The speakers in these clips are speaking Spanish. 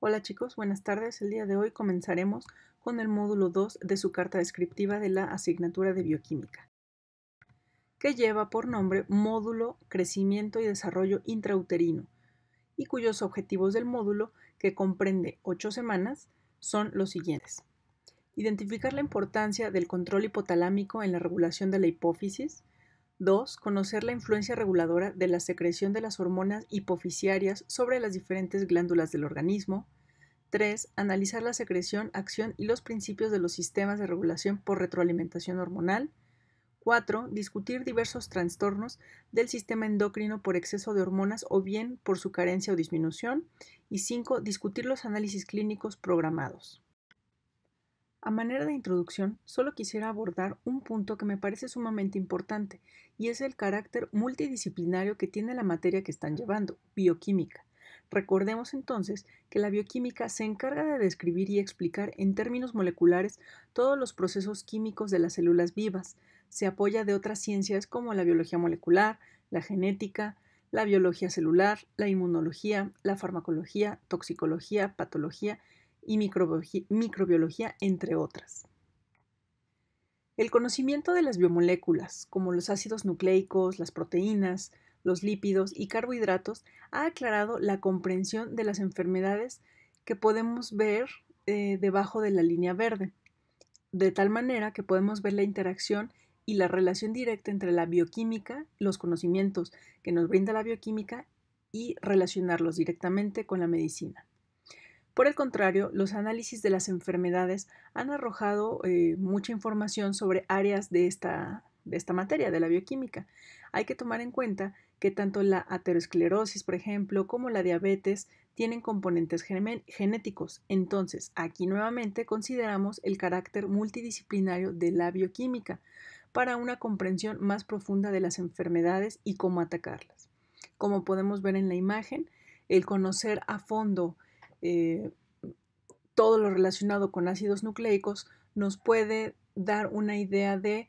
Hola chicos, buenas tardes. El día de hoy comenzaremos con el módulo 2 de su carta descriptiva de la asignatura de bioquímica, que lleva por nombre Módulo Crecimiento y Desarrollo Intrauterino, y cuyos objetivos del módulo, que comprende 8 semanas, son los siguientes. Identificar la importancia del control hipotalámico en la regulación de la hipófisis. 2. Conocer la influencia reguladora de la secreción de las hormonas hipofisiarias sobre las diferentes glándulas del organismo. 3. Analizar la secreción, acción y los principios de los sistemas de regulación por retroalimentación hormonal. 4. Discutir diversos trastornos del sistema endocrino por exceso de hormonas o bien por su carencia o disminución. Y 5. Discutir los análisis clínicos programados. A manera de introducción, solo quisiera abordar un punto que me parece sumamente importante, y es el carácter multidisciplinario que tiene la materia que están llevando, bioquímica. Recordemos entonces que la bioquímica se encarga de describir y explicar en términos moleculares todos los procesos químicos de las células vivas. Se apoya de otras ciencias como la biología molecular, la genética, la biología celular, la inmunología, la farmacología, toxicología, patología y microbiología, entre otras. El conocimiento de las biomoléculas, como los ácidos nucleicos, las proteínas, los lípidos y carbohidratos, ha aclarado la comprensión de las enfermedades que podemos ver debajo de la línea verde, de tal manera que podemos ver la interacción y la relación directa entre la bioquímica, los conocimientos que nos brinda la bioquímica, y relacionarlos directamente con la medicina. Por el contrario, los análisis de las enfermedades han arrojado mucha información sobre áreas de esta materia, de la bioquímica. Hay que tomar en cuenta que tanto la aterosclerosis, por ejemplo, como la diabetes tienen componentes genéticos. Entonces, aquí nuevamente consideramos el carácter multidisciplinario de la bioquímica para una comprensión más profunda de las enfermedades y cómo atacarlas. Como podemos ver en la imagen, el conocer a fondo todo lo relacionado con ácidos nucleicos nos puede dar una idea de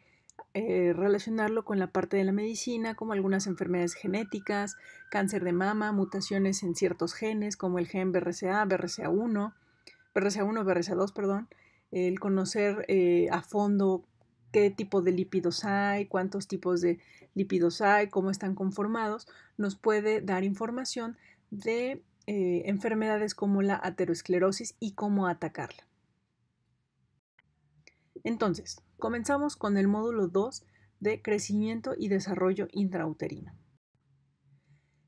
relacionarlo con la parte de la medicina, como algunas enfermedades genéticas, cáncer de mama, mutaciones en ciertos genes, como el gen BRCA, BRCA2, perdón, el conocer a fondo qué tipo de lípidos hay, cuántos tipos de lípidos hay, cómo están conformados, nos puede dar información de enfermedades como la aterosclerosis y cómo atacarla. Entonces, comenzamos con el módulo 2 de crecimiento y desarrollo intrauterino.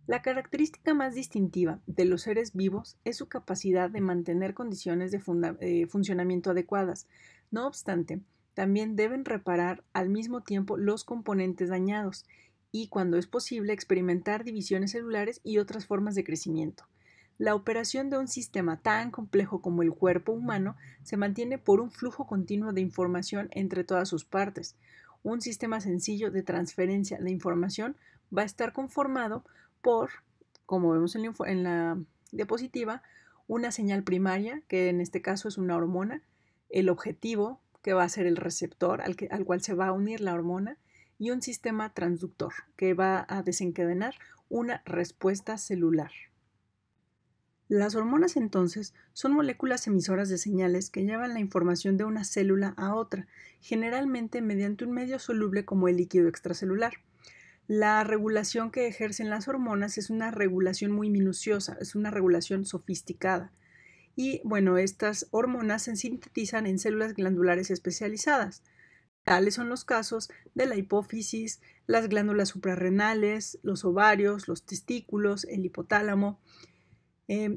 La característica más distintiva de los seres vivos es su capacidad de mantener condiciones de funcionamiento adecuadas. No obstante, también deben reparar al mismo tiempo los componentes dañados y, cuando es posible, experimentar divisiones celulares y otras formas de crecimiento. La operación de un sistema tan complejo como el cuerpo humano se mantiene por un flujo continuo de información entre todas sus partes. Un sistema sencillo de transferencia de información va a estar conformado por, como vemos en la diapositiva, una señal primaria, que en este caso es una hormona, el objetivo, que va a ser el receptor al cual se va a unir la hormona, y un sistema transductor, que va a desencadenar una respuesta celular. Las hormonas, entonces, son moléculas emisoras de señales que llevan la información de una célula a otra, generalmente mediante un medio soluble como el líquido extracelular. La regulación que ejercen las hormonas es una regulación muy minuciosa, es una regulación sofisticada. Y bueno, estas hormonas se sintetizan en células glandulares especializadas. Tales son los casos de la hipófisis, las glándulas suprarrenales, los ovarios, los testículos, el hipotálamo.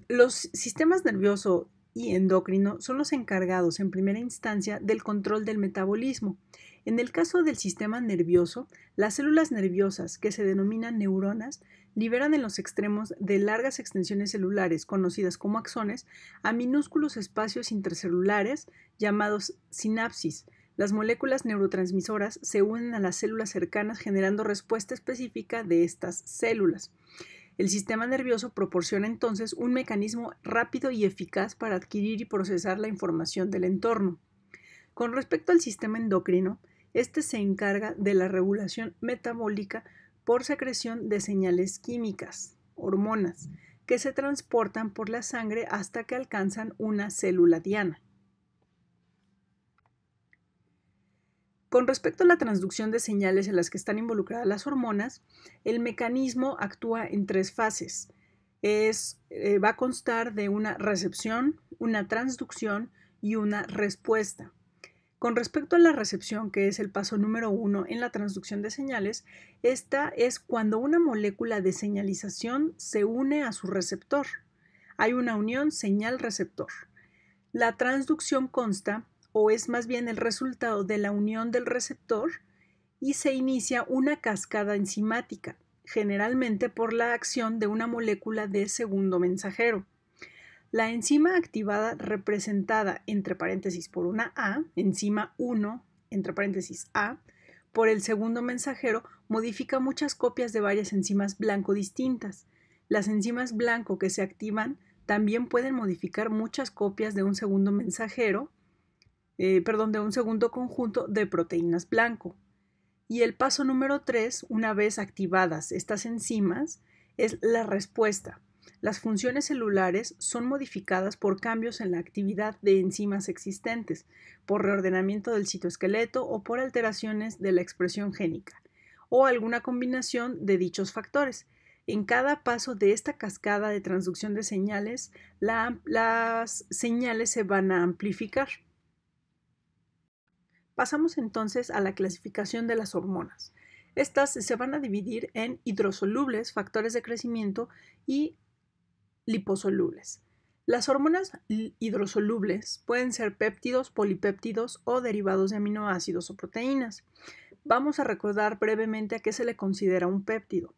Los sistemas nervioso y endocrino son los encargados en primera instancia del control del metabolismo. En el caso del sistema nervioso, las células nerviosas, que se denominan neuronas, liberan en los extremos de largas extensiones celulares, conocidas como axones, a minúsculos espacios intracelulares llamados sinapsis. Las moléculas neurotransmisoras se unen a las células cercanas generando respuesta específica de estas células. El sistema nervioso proporciona entonces un mecanismo rápido y eficaz para adquirir y procesar la información del entorno. Con respecto al sistema endocrino, este se encarga de la regulación metabólica por secreción de señales químicas, hormonas, que se transportan por la sangre hasta que alcanzan una célula diana. Con respecto a la transducción de señales en las que están involucradas las hormonas, el mecanismo actúa en 3 fases. Va a constar de una recepción, una transducción y una respuesta. Con respecto a la recepción, que es el paso número 1 en la transducción de señales, esta es cuando una molécula de señalización se une a su receptor. Hay una unión señal-receptor. La transducción consta, o es más bien el resultado de la unión del receptor, y se inicia una cascada enzimática, generalmente por la acción de una molécula de segundo mensajero. La enzima activada representada entre paréntesis por una A, enzima 1 entre paréntesis A, por el segundo mensajero modifica muchas copias de varias enzimas blanco distintas. Las enzimas blanco que se activan también pueden modificar muchas copias de un segundo mensajero, de un segundo conjunto de proteínas blanco. Y el paso número 3, una vez activadas estas enzimas, es la respuesta. Las funciones celulares son modificadas por cambios en la actividad de enzimas existentes, por reordenamiento del citoesqueleto o por alteraciones de la expresión génica, o alguna combinación de dichos factores. En cada paso de esta cascada de transducción de señales, las señales se van a amplificar. Pasamos entonces a la clasificación de las hormonas. Estas se van a dividir en hidrosolubles, factores de crecimiento, y liposolubles. Las hormonas hidrosolubles pueden ser péptidos, polipéptidos o derivados de aminoácidos o proteínas. Vamos a recordar brevemente a qué se le considera un péptido.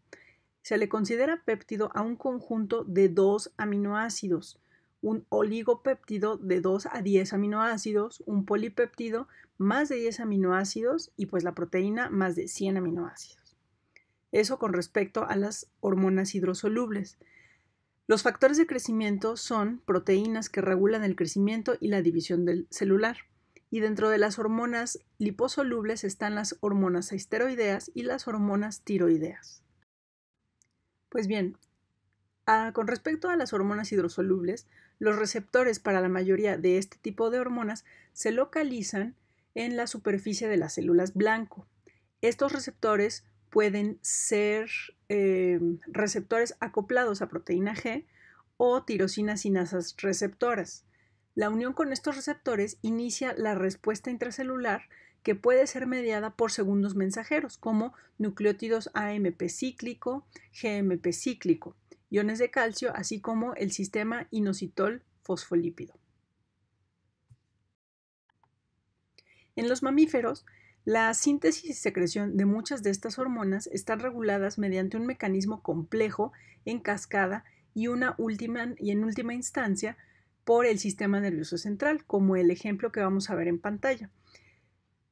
Se le considera péptido a un conjunto de 2 aminoácidos, un oligopéptido de 2 a 10 aminoácidos, un polipéptido más de 10 aminoácidos y pues la proteína más de 100 aminoácidos. Eso con respecto a las hormonas hidrosolubles. Los factores de crecimiento son proteínas que regulan el crecimiento y la división del celular. Y dentro de las hormonas liposolubles están las hormonas esteroideas y las hormonas tiroideas. Pues bien, con respecto a las hormonas hidrosolubles, los receptores para la mayoría de este tipo de hormonas se localizan en la superficie de las células blanco. Estos receptores pueden ser receptores acoplados a proteína G o tirosina sinasas receptoras. La unión con estos receptores inicia la respuesta intracelular que puede ser mediada por segundos mensajeros como nucleótidos AMP cíclico, GMP cíclico, iones de calcio, así como el sistema inositol fosfolípido. En los mamíferos, la síntesis y secreción de muchas de estas hormonas están reguladas mediante un mecanismo complejo en cascada y en última instancia por el sistema nervioso central, como el ejemplo que vamos a ver en pantalla,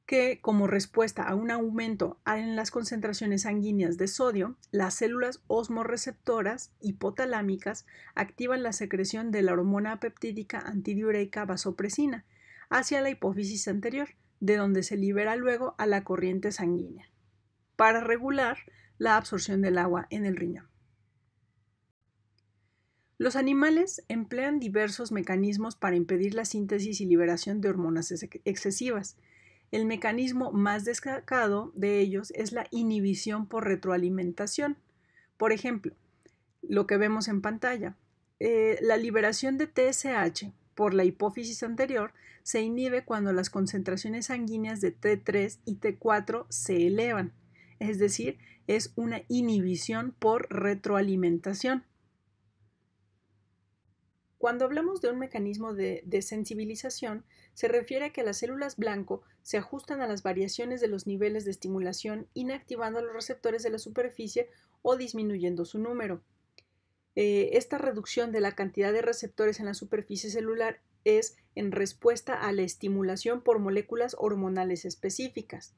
que como respuesta a un aumento en las concentraciones sanguíneas de sodio, las células osmorreceptoras hipotalámicas activan la secreción de la hormona peptídica antidiureica vasopresina hacia la hipófisis anterior, de donde se libera luego a la corriente sanguínea, para regular la absorción del agua en el riñón. Los animales emplean diversos mecanismos para impedir la síntesis y liberación de hormonas excesivas. El mecanismo más destacado de ellos es la inhibición por retroalimentación. Por ejemplo, lo que vemos en pantalla, la liberación de TSH por la hipófisis anterior se inhibe cuando las concentraciones sanguíneas de T3 y T4 se elevan, es decir, es una inhibición por retroalimentación. Cuando hablamos de un mecanismo de desensibilización, se refiere a que las células blanco se ajustan a las variaciones de los niveles de estimulación, inactivando los receptores de la superficie o disminuyendo su número. Esta reducción de la cantidad de receptores en la superficie celular es en respuesta a la estimulación por moléculas hormonales específicas.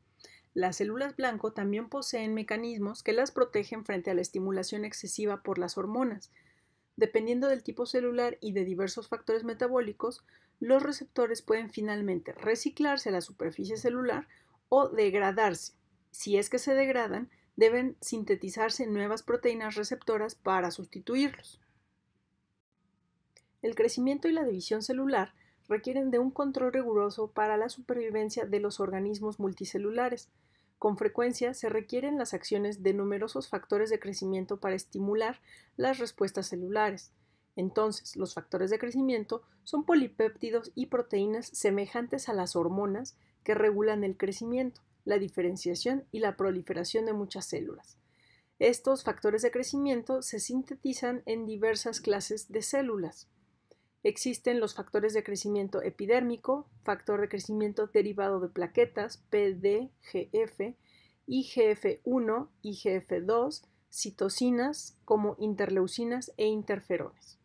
Las células blanco también poseen mecanismos que las protegen frente a la estimulación excesiva por las hormonas. Dependiendo del tipo celular y de diversos factores metabólicos, los receptores pueden finalmente reciclarse a la superficie celular o degradarse. Si es que se degradan, deben sintetizarse nuevas proteínas receptoras para sustituirlos. El crecimiento y la división celular requieren de un control riguroso para la supervivencia de los organismos multicelulares. Con frecuencia se requieren las acciones de numerosos factores de crecimiento para estimular las respuestas celulares. Entonces, los factores de crecimiento son polipéptidos y proteínas semejantes a las hormonas que regulan el crecimiento, la diferenciación y la proliferación de muchas células. Estos factores de crecimiento se sintetizan en diversas clases de células. Existen los factores de crecimiento epidérmico, factor de crecimiento derivado de plaquetas, PDGF, IGF-1, IGF-2, citocinas como interleucinas e interferones.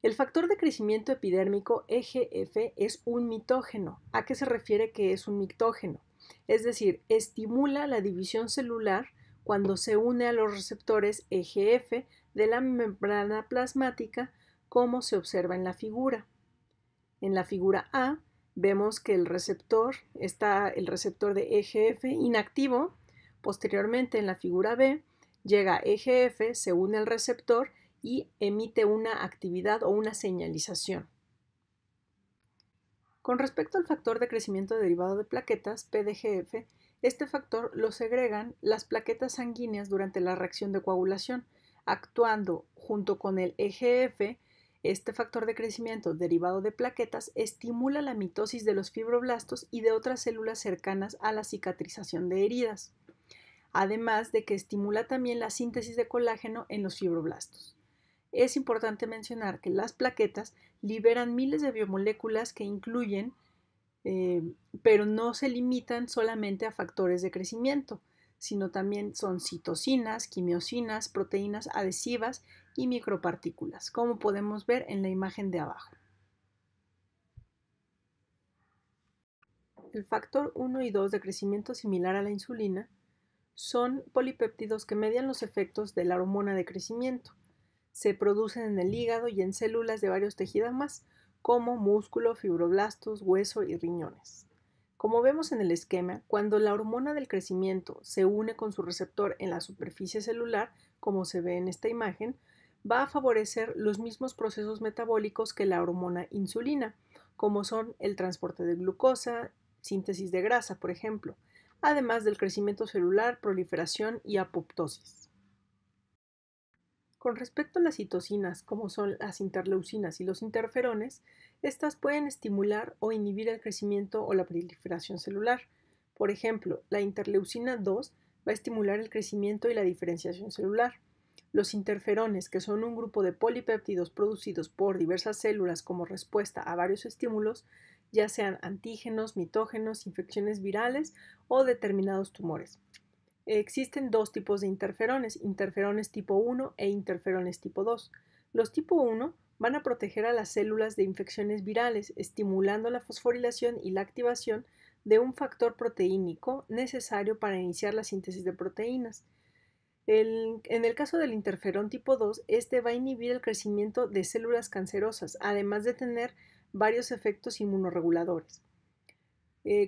El factor de crecimiento epidérmico EGF es un mitógeno. ¿A qué se refiere que es un mitógeno? Es decir, estimula la división celular cuando se une a los receptores EGF de la membrana plasmática, como se observa en la figura. En la figura A vemos que está el receptor de EGF inactivo. Posteriormente, en la figura B, llega EGF, se une al receptor y emite una actividad o una señalización. Con respecto al factor de crecimiento derivado de plaquetas, PDGF, este factor lo segregan las plaquetas sanguíneas durante la reacción de coagulación, actuando junto con el EGF. Este factor de crecimiento derivado de plaquetas estimula la mitosis de los fibroblastos y de otras células cercanas a la cicatrización de heridas, además de que estimula también la síntesis de colágeno en los fibroblastos. Es importante mencionar que las plaquetas liberan miles de biomoléculas que incluyen, pero no se limitan solamente a factores de crecimiento, sino también son citocinas, quimiosinas, proteínas adhesivas y micropartículas, como podemos ver en la imagen de abajo. El factor 1 y 2 de crecimiento similar a la insulina son polipéptidos que median los efectos de la hormona de crecimiento. Se producen en el hígado y en células de varios tejidos más, como músculo, fibroblastos, hueso y riñones. Como vemos en el esquema, cuando la hormona del crecimiento se une con su receptor en la superficie celular, como se ve en esta imagen, va a favorecer los mismos procesos metabólicos que la hormona insulina, como son el transporte de glucosa, síntesis de grasa, por ejemplo, además del crecimiento celular, proliferación y apoptosis. Con respecto a las citocinas, como son las interleucinas y los interferones, estas pueden estimular o inhibir el crecimiento o la proliferación celular. Por ejemplo, la interleucina 2 va a estimular el crecimiento y la diferenciación celular. Los interferones, que son un grupo de polipéptidos producidos por diversas células como respuesta a varios estímulos, ya sean antígenos, mitógenos, infecciones virales o determinados tumores. Existen dos tipos de interferones tipo 1 e interferones tipo 2. Los tipo 1 van a proteger a las células de infecciones virales, estimulando la fosforilación y la activación de un factor proteínico necesario para iniciar la síntesis de proteínas. En el caso del interferón tipo 2, este va a inhibir el crecimiento de células cancerosas, además de tener varios efectos inmunorreguladores.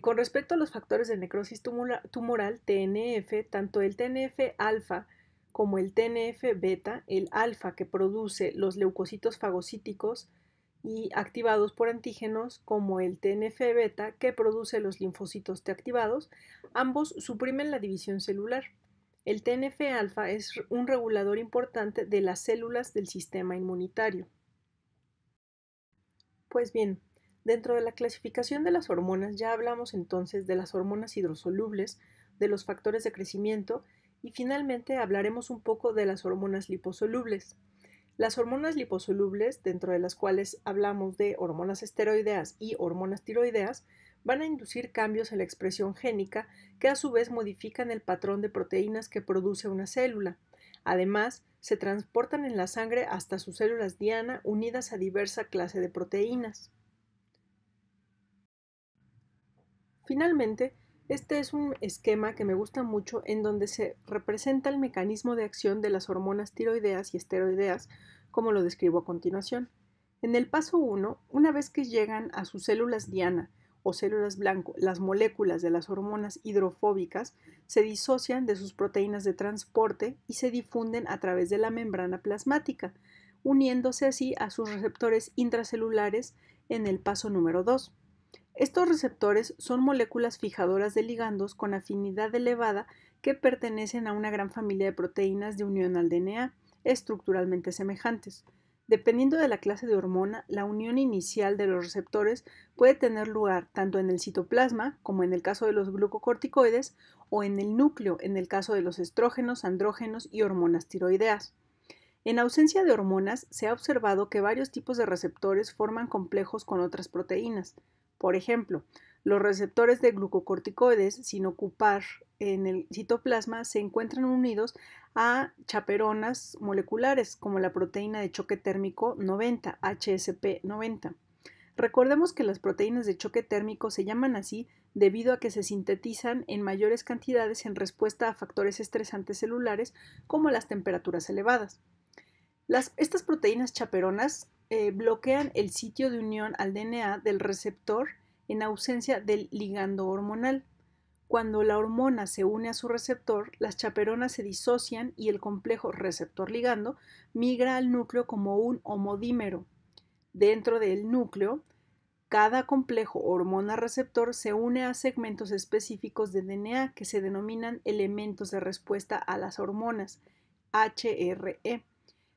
Con respecto a los factores de necrosis tumoral, TNF, tanto el TNF-alfa como el TNF-beta, el alfa que produce los leucocitos fagocíticos y activados por antígenos, como el TNF-beta que produce los linfocitos T activados, ambos suprimen la división celular. El TNF-alfa es un regulador importante de las células del sistema inmunitario. Pues bien, dentro de la clasificación de las hormonas ya hablamos entonces de las hormonas hidrosolubles, de los factores de crecimiento y finalmente hablaremos un poco de las hormonas liposolubles. Las hormonas liposolubles, dentro de las cuales hablamos de hormonas esteroideas y hormonas tiroideas, van a inducir cambios en la expresión génica que a su vez modifican el patrón de proteínas que produce una célula. Además, se transportan en la sangre hasta sus células diana unidas a diversa clase de proteínas. Finalmente, este es un esquema que me gusta mucho en donde se representa el mecanismo de acción de las hormonas tiroideas y esteroideas, como lo describo a continuación. En el paso 1, una vez que llegan a sus células diana o células blanco, las moléculas de las hormonas hidrofóbicas se disocian de sus proteínas de transporte y se difunden a través de la membrana plasmática, uniéndose así a sus receptores intracelulares en el paso número 2. Estos receptores son moléculas fijadoras de ligandos con afinidad elevada que pertenecen a una gran familia de proteínas de unión al DNA, estructuralmente semejantes. Dependiendo de la clase de hormona, la unión inicial de los receptores puede tener lugar tanto en el citoplasma, como en el caso de los glucocorticoides, o en el núcleo, en el caso de los estrógenos, andrógenos y hormonas tiroideas. En ausencia de hormonas, se ha observado que varios tipos de receptores forman complejos con otras proteínas. Por ejemplo, los receptores de glucocorticoides, sin ocupar en el citoplasma, se encuentran unidos a chaperonas moleculares, como la proteína de choque térmico 90, HSP90. Recordemos que las proteínas de choque térmico se llaman así debido a que se sintetizan en mayores cantidades en respuesta a factores estresantes celulares como las temperaturas elevadas. Estas proteínas chaperonas bloquean el sitio de unión al DNA del receptor en ausencia del ligando hormonal. Cuando la hormona se une a su receptor, las chaperonas se disocian y el complejo receptor-ligando migra al núcleo como un homodímero. Dentro del núcleo, cada complejo hormona-receptor se une a segmentos específicos de DNA que se denominan elementos de respuesta a las hormonas, HRE.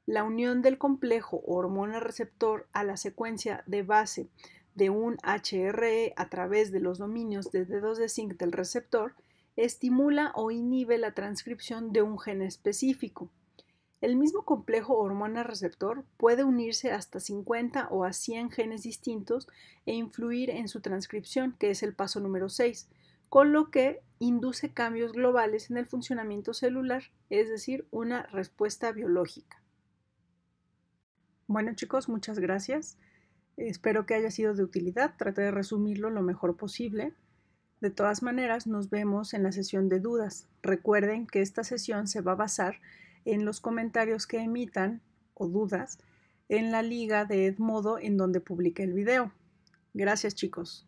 La unión del complejo hormona-receptor a la secuencia de base de un HRE a través de los dominios de dedos de zinc del receptor estimula o inhibe la transcripción de un gen específico. El mismo complejo hormona-receptor puede unirse hasta 50 o a 100 genes distintos e influir en su transcripción, que es el paso número 6, con lo que induce cambios globales en el funcionamiento celular, es decir, una respuesta biológica. Bueno chicos, muchas gracias. Espero que haya sido de utilidad. Traté de resumirlo lo mejor posible. De todas maneras, nos vemos en la sesión de dudas. Recuerden que esta sesión se va a basar en los comentarios que emitan o dudas en la liga de Edmodo en donde publiqué el video. Gracias chicos.